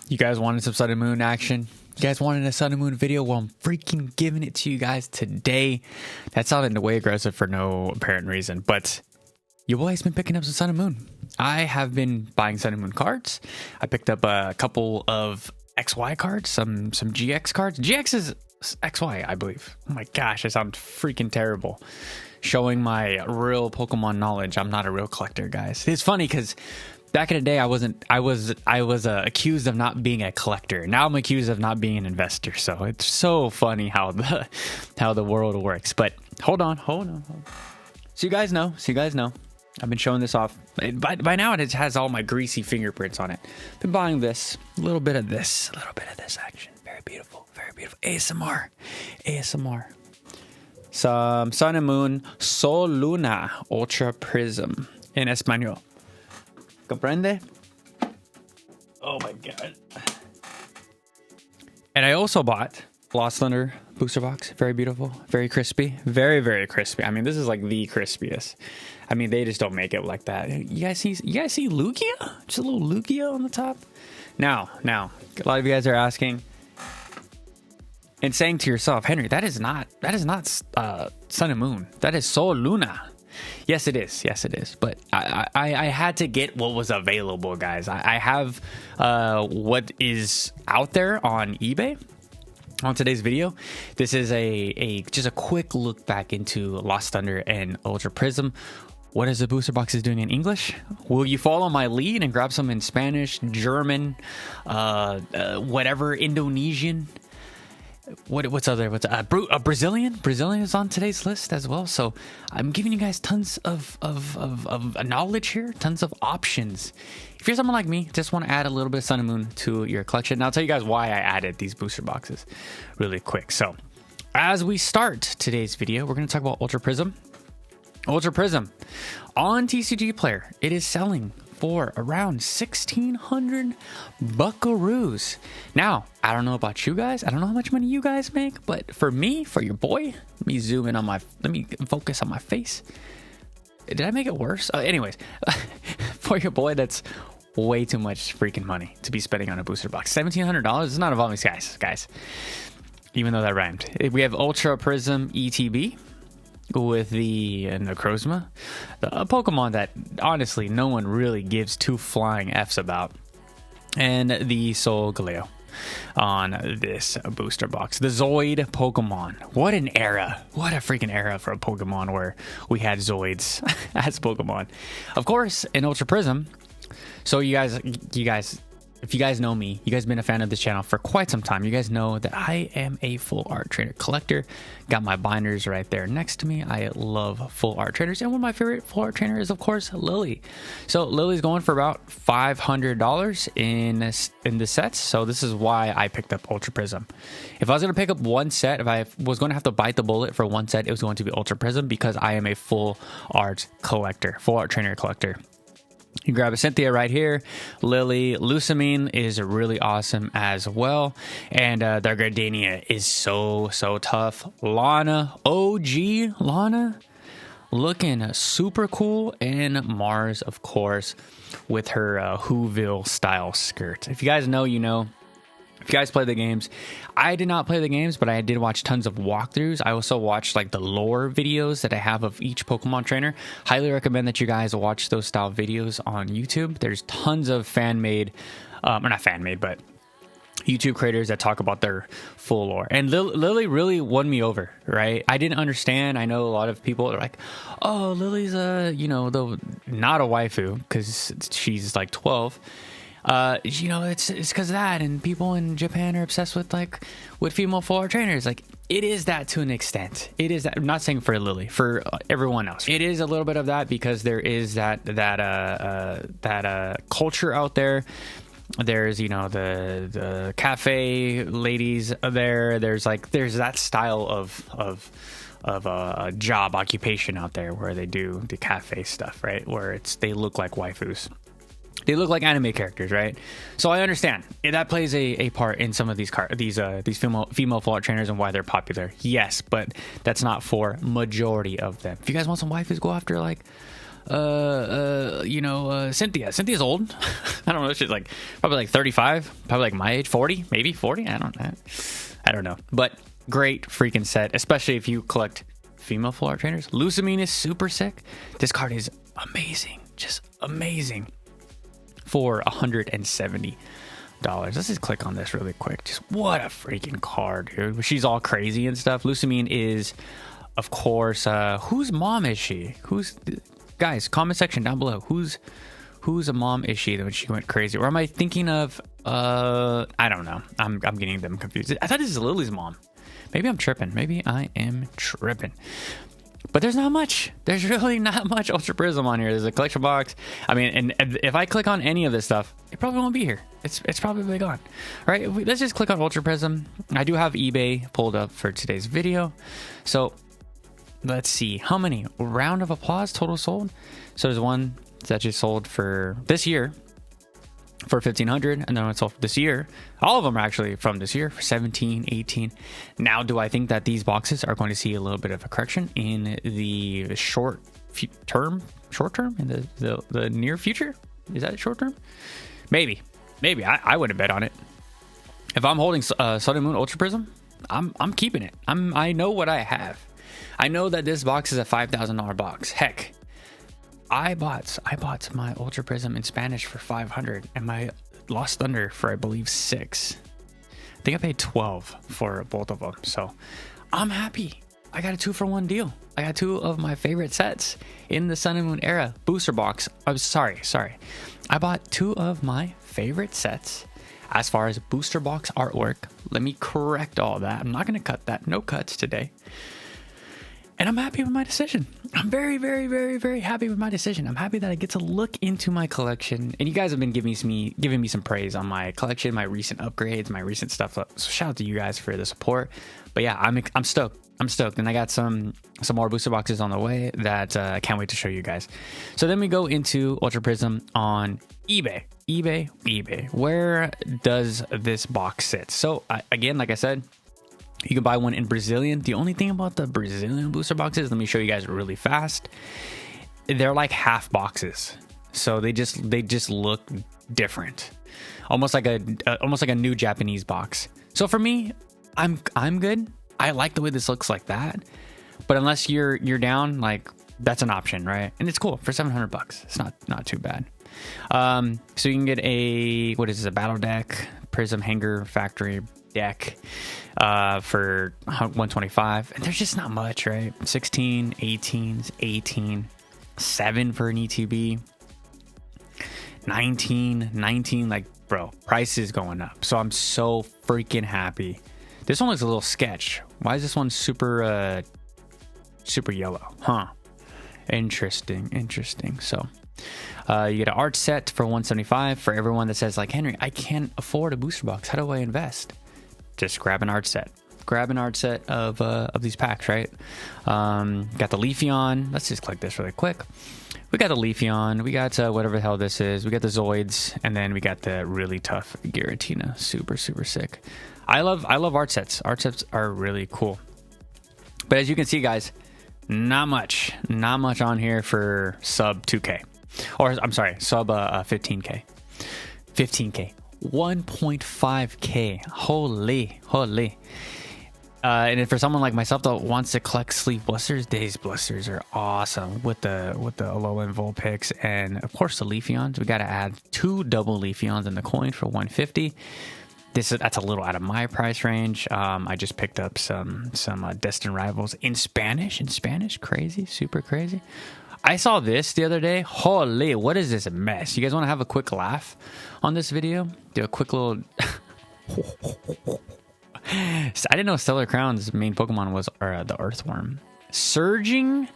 You guys wanted some Sun and Moon action? You guys wanted a Sun and Moon video? Well, I'm freaking giving it to you guys today. That sounded way aggressive for no apparent reason, but your boy's been picking up some Sun and Moon. I have been buying Sun and Moon cards. I picked up a couple of XY cards, some GX cards. GX is XY, I believe. Oh my gosh, I sound freaking terrible. Showing my real Pokemon knowledge. I'm not a real collector, guys. It's funny because back in the day, I was accused of not being a collector. Now I'm accused of not being an investor. So it's so funny how the world works. But hold on. So you guys know. I've been showing this off. By now it has all my greasy fingerprints on it. Been buying this, a little bit of this action. Very beautiful, very beautiful. ASMR. Some Sun and Moon Sol Luna Ultra Prism in Español. Comprende? Oh my god. And I also bought Lost Thunder booster box. Very beautiful, very crispy, very, very crispy. I mean, this is like the crispiest. I mean, they just don't make it like that. You guys see Lugia? Just a little Lugia on the top. Now, a lot of you guys are asking and saying to yourself, Henry, that is not Sun and Moon. That is Sol Luna. Yes, it is. But I had to get what was available, guys. I have what is out there on eBay. On today's video, this is just a quick look back into Lost Thunder and Ultra Prism. What is the booster boxes doing in English? Will you follow my lead and grab some in Spanish, German, whatever, Indonesian? What's other? Brazilian? Brazilian is on today's list as well. So I'm giving you guys tons of knowledge here, tons of options. If you're someone like me, just want to add a little bit of Sun and Moon to your collection. And I'll tell you guys why I added these booster boxes really quick. So as we start today's video, we're going to talk about Ultra Prism. Ultra Prism on TCG Player, it is selling for around 1,600 buckaroos. Now, I don't know about you guys. I don't know how much money you guys make, but for me, for your boy, let me focus on my face. Did I make it worse? Anyways, for your boy, that's way too much freaking money to be spending on a booster box. $1,700 is not evolving guys. Even though that rhymed. We have Ultra Prism ETB with the Necrozma, a Pokemon that honestly no one really gives two flying F's about, and the Sol Galeo on this booster box. The Zoid Pokemon. What an era. What a freaking era for a Pokemon where we had Zoids as Pokemon. Of course, in Ultra Prism. So you guys, if you guys know me, you guys have been a fan of this channel for quite some time. You guys know that I am a full art trainer collector. Got my binders right there next to me. I love full art trainers. And one of my favorite full art trainers is, of course, Lily. So Lily's going for about $500 in the sets. So this is why I picked up Ultra Prism. If I was going to pick up one set, if I was going to have to bite the bullet for one set, it was going to be Ultra Prism because I am a full art trainer collector. You grab a Cynthia right here. Lily, Lucamine is really awesome as well. And their Gardenia is so tough. Lana, OG Lana, looking super cool. And Mars, of course, with her Whoville style skirt. If you guys know, you know. If you guys play the games, I did not play the games, but I did watch tons of walkthroughs. I also watched like the lore videos that I have of each Pokemon trainer. Highly recommend that you guys watch those style videos on YouTube. There's tons of fan-made, or not fan-made, but YouTube creators that talk about their full lore. And Lily really won me over, right? I didn't understand. I know a lot of people are like, oh, Lily's not a waifu because she's like 12. It's because of that, and people in Japan are obsessed with female full art trainers. Like, it is that to an extent. It is that. I'm not saying for Lily, for everyone else. It is a little bit of that because there is that culture out there. There's the cafe ladies there. There's that style of a job occupation out there where they do the cafe stuff, right? Where they look like waifus. They look like anime characters, right? So I understand that plays a part in some of these female full art trainers and why they're popular. Yes, but that's not for majority of them. If you guys want some waifus, go after Cynthia. Cynthia's old. I don't know. She's like probably like 35, probably like my age, 40, maybe 40. I don't know. But great freaking set, especially if you collect female full art trainers. Lusamine is super sick. This card is amazing, just amazing. For $170. Let's just click on this really quick. Just what a freaking card, dude. She's all crazy and stuff. Lusamine is, of course, whose mom is she? Guys, comment section down below. Whose a mom is she when she went crazy? Or am I thinking of I don't know. I'm getting them confused. I thought this is Lily's mom. Maybe I'm tripping. Maybe I am tripping. But there's not much. There's really not much Ultra Prism on here. There's a collection box. I mean, and if I click on any of this stuff, it probably won't be here. It's probably gone. All right, let's just click on Ultra Prism. I do have eBay pulled up for today's video. So let's see. How many? Round of applause total sold. So there's one that just sold for this year for $1,500, and then it's sold this year. All of them are actually from this year for $17, $18. Now, do I think that these boxes are going to see a little bit of a correction in the short term, in the near future? Is that short term? Maybe. I wouldn't bet on it. If I'm holding Sun and Moon Ultra Prism, I'm keeping it. I know what I have. I know that this box is a $5,000 box. Heck, I bought my Ultra Prism in Spanish for $500 and my Lost Thunder for, I believe, $6. I think I paid $12 for both of them. So I'm happy. I got a 2-for-1 deal. I got 2 of my favorite sets in the Sun and Moon era booster box. I'm sorry. I bought 2 of my favorite sets as far as booster box artwork. Let me correct all that. I'm not going to cut that. No cuts today. And I'm happy with my decision. I'm very, very, very, very happy with my decision. I'm happy that I get to look into my collection. And you guys have been giving me some praise on my collection, my recent upgrades, my recent stuff. So shout out to you guys for the support. But yeah, I'm stoked. And I got some more booster boxes on the way that I can't wait to show you guys. So then we go into Ultra Prism on eBay. eBay. Where does this box sit? So again, like I said, you can buy one in Brazilian. The only thing about the Brazilian booster boxes, let me show you guys really fast. They're like half boxes, so they just look different, almost like a new Japanese box. So for me, I'm good. I like the way this looks like that. But unless you're down, like that's an option, right? And it's cool for $700. It's not too bad. So you can get a battle deck, Prism hanger factory deck for $125, and there's just not much, right? 16, 18s, 18, 7 for an ETB, 19, like, bro, price is going up. So I'm so freaking happy. This one looks a little sketch. Why is this one super yellow? Huh? Interesting. So you get an art set for $175. For everyone that says like, Henry, I can't afford a booster box, how do I invest? Just grab an art set. Of these packs, right? Got the Leafeon. Let's just click this really quick. We got the Leafeon. We got whatever the hell this is. We got the Zoids, and then we got the really tough Giratina. Super sick. I love art sets. Art sets are really cool. But as you can see, guys, not much on here for sub 2K, or I'm sorry, sub 15K. 1.5K. Holy. And if for someone like myself that wants to collect sleeve blisters, these blisters are awesome with the Alolan Vulpix and of course the Leafeons. We got to add 2 double Leafeons in the coin for $150. That's a little out of my price range. I just picked up some Destined Rivals in Spanish. Crazy, super crazy. I saw this the other day. Holy, what is this mess? You guys want to have a quick laugh on this video? Do a quick little... I didn't know Stellar Crown's main Pokemon was the Earthworm. Surging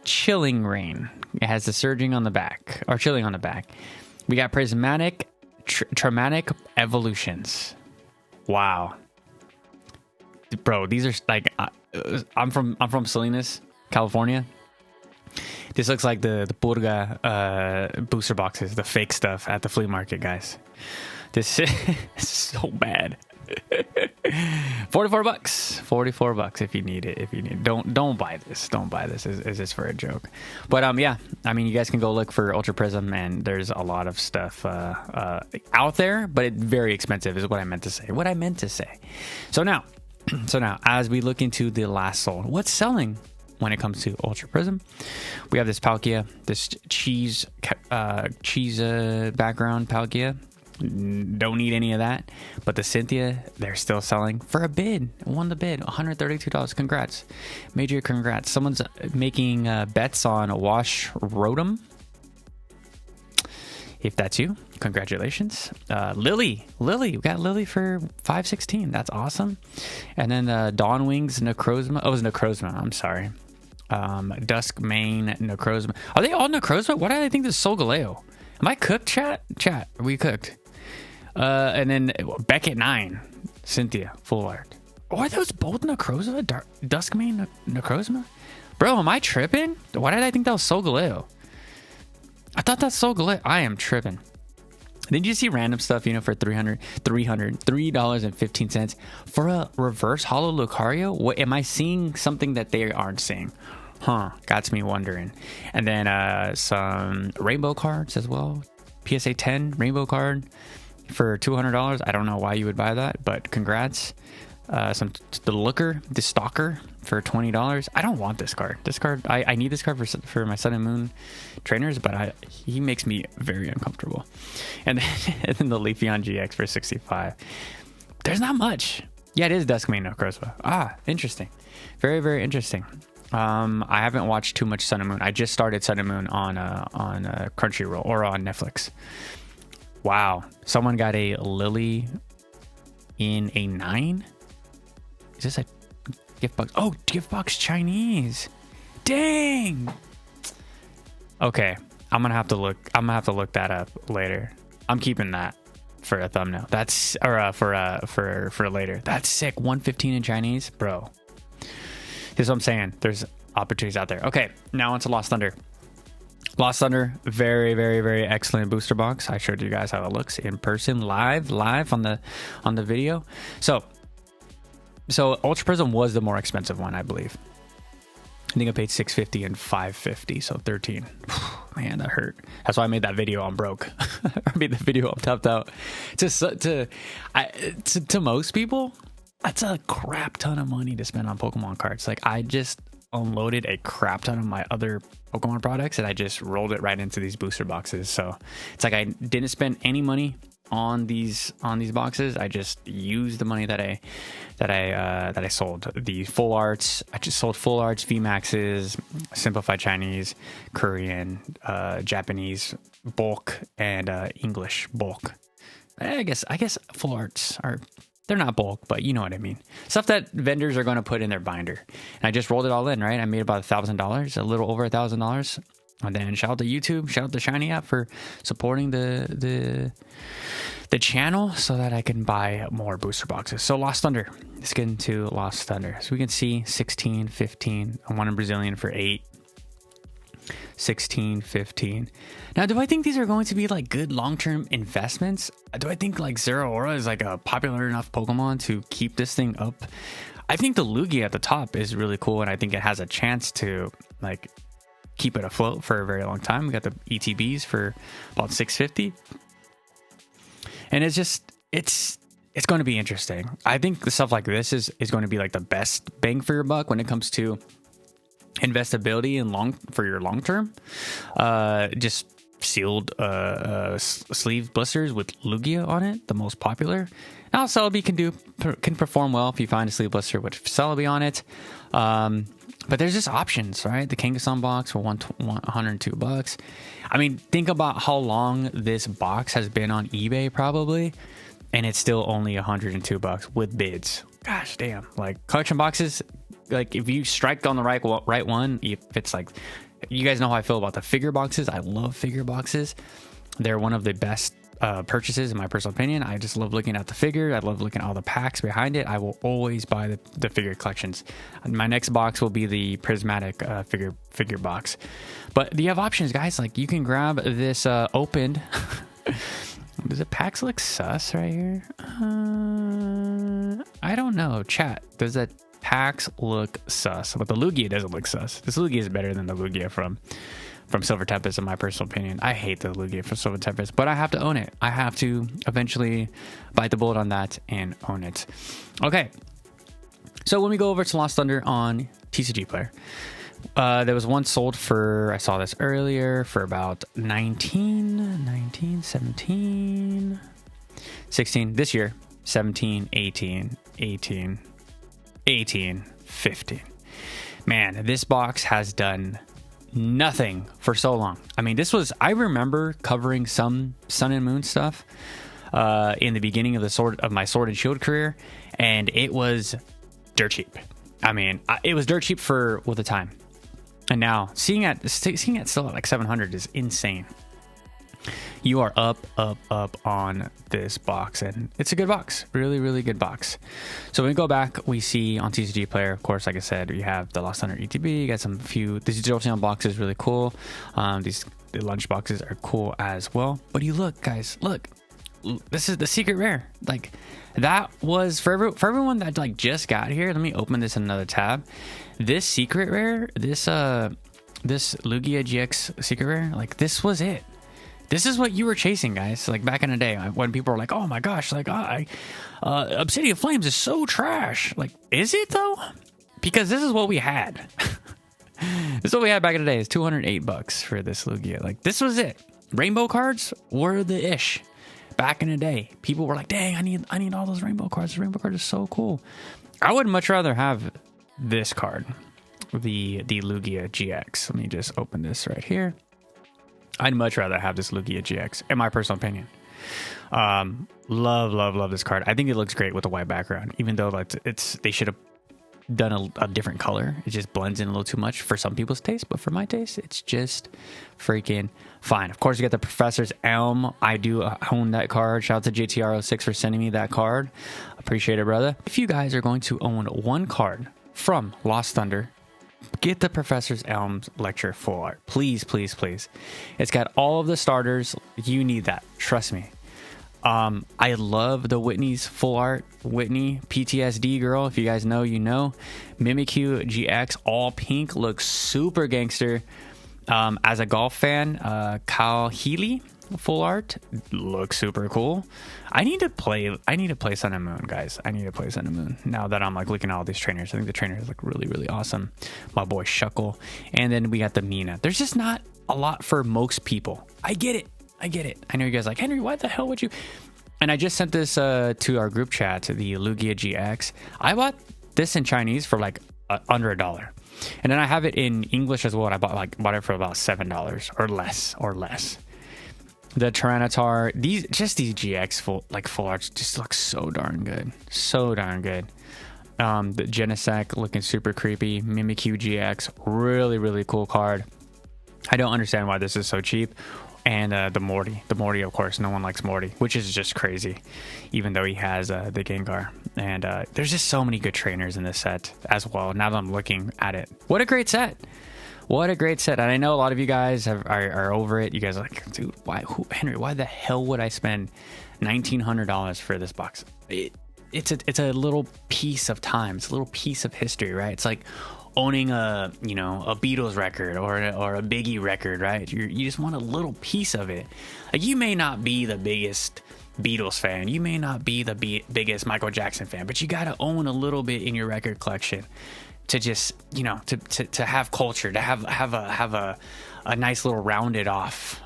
Chilling Rain. It has the surging on the back, or chilling on the back. We got Prismatic Traumatic Evolutions. Wow. Bro, these are like... I'm from Salinas, California. This looks like the Purga booster boxes, the fake stuff at the flea market, guys. This is so bad. $44. $44 if you need it. If you need, don't buy this. Don't buy this. Is this for a joke? But yeah, I mean, you guys can go look for Ultra Prism, and there's a lot of stuff out there, but it's very expensive. Is what I meant to say. What I meant to say. So now, as we look into the last sold, what's selling when it comes to Ultra Prism? We have this Palkia, this cheese background Palkia. Don't need any of that, but the Cynthia, they're still selling for a bid. Won the bid, $132. Congrats, major congrats. Someone's making bets on Wash Rotom. If that's you, congratulations. Lily, we got Lily for $516. That's awesome. And then Dawn Wings Necrozma. Oh, it was Necrozma. I'm sorry. Dusk Mane Necrozma. Are they all Necrozma? Why do I think this is Solgaleo? Am I cooked, chat? Chat, are we cooked? And then Beckett 9, Cynthia, full art. Oh, are those both Necrozma? Duskmane Necrozma? Bro, am I tripping? Why did I think that was Solgaleo? I thought that's Solgaleo. I am tripping. Did you see random stuff, you know, for $3.15 for a reverse holo Lucario? What am I seeing something that they aren't seeing? Huh, got me wondering. And then some rainbow cards as well. PSA 10 rainbow card for $200. I don't know why you would buy that, but congrats. The Stalker for $20. I don't want this card. I need this card for my Sun and Moon trainers, but he makes me very uncomfortable. And then the Leafeon GX for $65. There's not much. Yeah, it is Duskmane Necrozma. Interesting. Very, very interesting. I haven't watched too much Sun and Moon. I just started Sun and Moon on Crunchyroll or on Netflix. Wow, someone got a Lily in a 9. Is this a gift box? Oh, gift box Chinese. Dang. Okay, I'm gonna have to look that up later. I'm keeping that for a thumbnail. That's for later. That's sick. 115 in Chinese, bro. Here's what I'm saying. There's opportunities out there. Okay, now onto Lost Thunder. Lost Thunder, very, very, very excellent booster box. I showed you guys how it looks in person, live on the video. So Ultra Prism was the more expensive one, I believe. I think I paid $650 and $550, so 13. Man, that hurt. That's why I made that video on broke. I made the video on topped out. To most people, that's a crap ton of money to spend on Pokemon cards. Like, I just unloaded a crap ton of my other Pokemon products and I just rolled it right into these booster boxes. So it's like I didn't spend any money on these boxes. I just used the money that I sold. The full arts, I just sold full arts, VMAXs, simplified Chinese, Korean, Japanese bulk, and English bulk. I guess full arts are, they're not bulk, but you know what I mean. Stuff that vendors are going to put in their binder. And I just rolled it all in, right? I made about $1,000, a little over $1,000. And then shout out to YouTube, shout out to Shiny app for supporting the channel so that I can buy more booster boxes. So Lost Thunder, let's get into Lost Thunder. So we can see 16, 15, I won a Brazilian for 8. 16, 15. Now, do I think these are going to be like good long-term investments? Do I think like Zeraora is like a popular enough Pokemon to keep this thing up? I think the Lugia at the top is really cool, and I think it has a chance to like keep it afloat for a very long time. We got the ETBs for about $650, and it's going to be interesting. I think the stuff like this is going to be like the best bang for your buck when it comes to investability and for your long term. Just sealed sleeve blisters with Lugia on it, the most popular. Now Celebi can perform well if you find a sleeve blister with Celebi on it. But there's just options, right? The Kangaskhan box for $102. I mean, think about how long this box has been on eBay probably, and it's still only $102 with bids. Gosh damn. Like, collection boxes, like if you strike on the right one, if it's like, you guys know how I feel about the figure boxes. I love figure boxes. They're one of the best purchases in my personal opinion. I just love looking at the figure. I love looking at all the packs behind it. I will always buy the figure collections. My next box will be the prismatic figure box. But you have options, guys. Like, you can grab this opened Does the packs look sus right here? I don't know. Chat, does that packs look sus? But the Lugia doesn't look sus. This Lugia is better than the Lugia from Silver Tempest, in my personal opinion. I hate the Lugia from Silver Tempest, but I have to own it. I have to eventually bite the bullet on that and own it. Okay. So when we go over to Lost Thunder on TCG Player, there was one sold for, I saw this earlier, for about 19, 17, 16. This year, 17, 18, 18, 18, 15. Man, this box has done nothing for so long. I mean, I remember covering some Sun and Moon stuff in the beginning of my Sword and Shield career, and it was dirt cheap. I mean, it was dirt cheap for the time. And now seeing it still at like 700 is insane. You are up on this box, and it's a good box. Really, really good box. So when we go back, we see on TCG Player, of course, like I said, we have the Lost Thunder ETB. You got these Zero Channel boxes, really cool. The lunch boxes are cool as well. But you look, guys, look. This is the secret rare. Like, that was for everyone that like just got here. Let me open this in another tab. This secret rare, this Lugia GX secret rare, like, this was it. This is what you were chasing, guys. Like, back in the day when people were like, oh my gosh, like, Obsidian Flames is so trash. Like, is it though? Because this is what we had. This is what we had back in the day. It's $208 for this Lugia. Like, this was it. Rainbow cards were the ish. Back in the day, people were like, dang, I need all those rainbow cards. The rainbow card is so cool. I would much rather have this card, the Lugia GX. Let me just open this right here. I'd much rather have this Lugia GX, in my personal opinion. Love this card. I think it looks great with a white background, even though they should have done a different color. It just blends in a little too much for some people's taste, but for my taste, it's just freaking fine. Of course, you got the Professor's Elm. I do own that card. Shout out to JTR06 for sending me that card. Appreciate it, brother. If you guys are going to own one card from Lost Thunder, get the Professor's Elm's Lecture full art. Please, please, please. It's got all of the starters. You need that. Trust me. I love the Whitney's full art. Whitney, PTSD girl. If you guys know, you know. Mimikyu GX, all pink, looks super gangster. As a golf fan, Kyle Healy, full art, looks super cool. I need to play Sun and Moon, guys. I need to play Sun and Moon. Now that I'm like looking at all these trainers, I think the trainers look really, really awesome. My boy Shuckle. And then we got the Mina. There's just not a lot for most people. I get it. I know you guys are like, Henry, why the hell would you? And I just sent this to our group chat, the Lugia GX. I bought this in Chinese for like under $1. And then I have it in English as well. And I bought it for about $7 or less. The Tyranitar, these GX full arts just look so darn good. The Genesect looking super creepy. Mimikyu GX, really, really cool card. I don't understand why this is so cheap. And the Morty, of course, no one likes Morty, which is just crazy, even though he has the Gengar. And there's just so many good trainers in this set as well, now that I'm looking at it. What a great set. And I know a lot of you guys are over it. You guys are like, dude, Henry, why the hell would I spend $1,900 for this box? It's a little piece of time. It's a little piece of history, right? It's like owning a Beatles record or a Biggie record, right? You just want a little piece of it. Like, you may not be the biggest Beatles fan, you may not be the biggest Michael Jackson fan, but you got to own a little bit in your record collection to just, to have culture, to have a nice little rounded off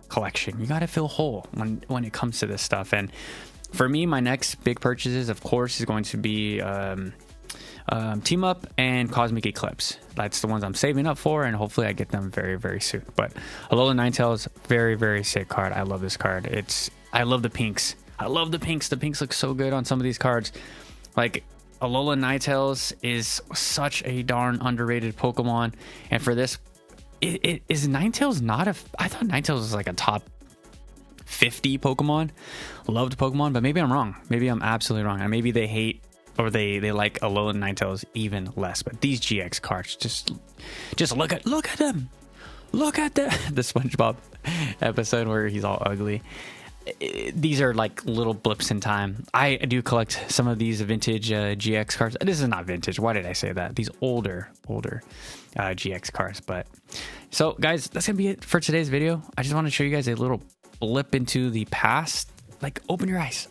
collection. You got to feel whole when it comes to this stuff. And for me, my next big purchases, of course, is going to be Team Up and Cosmic Eclipse. That's the ones I'm saving up for, and hopefully I get them very, very soon. But Alola Ninetales, very, very sick card. I love this card. I love the pinks. The pinks look so good on some of these cards. Like, Alola Ninetales is such a darn underrated Pokemon, and for this, is Ninetales not I thought Ninetales was like a top 50 Pokemon, loved Pokemon, but maybe I'm wrong. Maybe I'm absolutely wrong, and maybe they hate or they like Alola Ninetales even less. But these GX cards, just look at them. Look at the SpongeBob episode where he's all ugly. these are like little blips in time. I do collect some of these vintage GX cards. This is not vintage. Why did I say that? These older GX cards. But so guys, that's gonna be it for today's video. I just want to show you guys a little blip into the past. Like, open your eyes.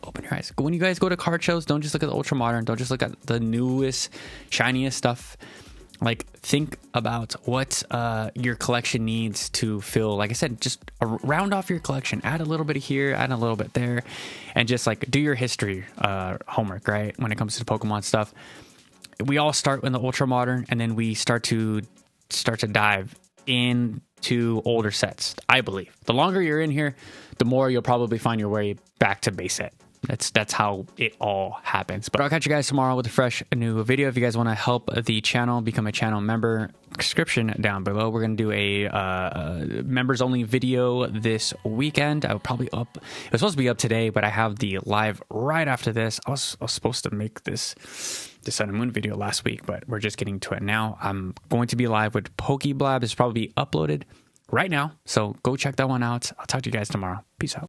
When you guys go to card shows, don't just look at the ultra modern. Don't just look at the newest, shiniest stuff. Like, think about what your collection needs to fill. Like I said, just round off your collection. Add a little bit here, add a little bit there, and just like do your history homework, right? When it comes to Pokemon stuff, we all start in the ultra modern, and then we start to dive into older sets. I believe the longer you're in here, the more you'll probably find your way back to base set. That's how it all happens. But I'll catch you guys tomorrow with a fresh new video. If you guys want to help the channel, become a channel member, description down below. We're going to do a members only video this weekend. I will probably it was supposed to be up today, but I have the live right after this. I was supposed to make this Sun and Moon video last week, but we're just getting to it now. I'm going to be live with Pokeblab. It's probably uploaded right now, so go check that one out. I'll talk to you guys tomorrow. Peace out.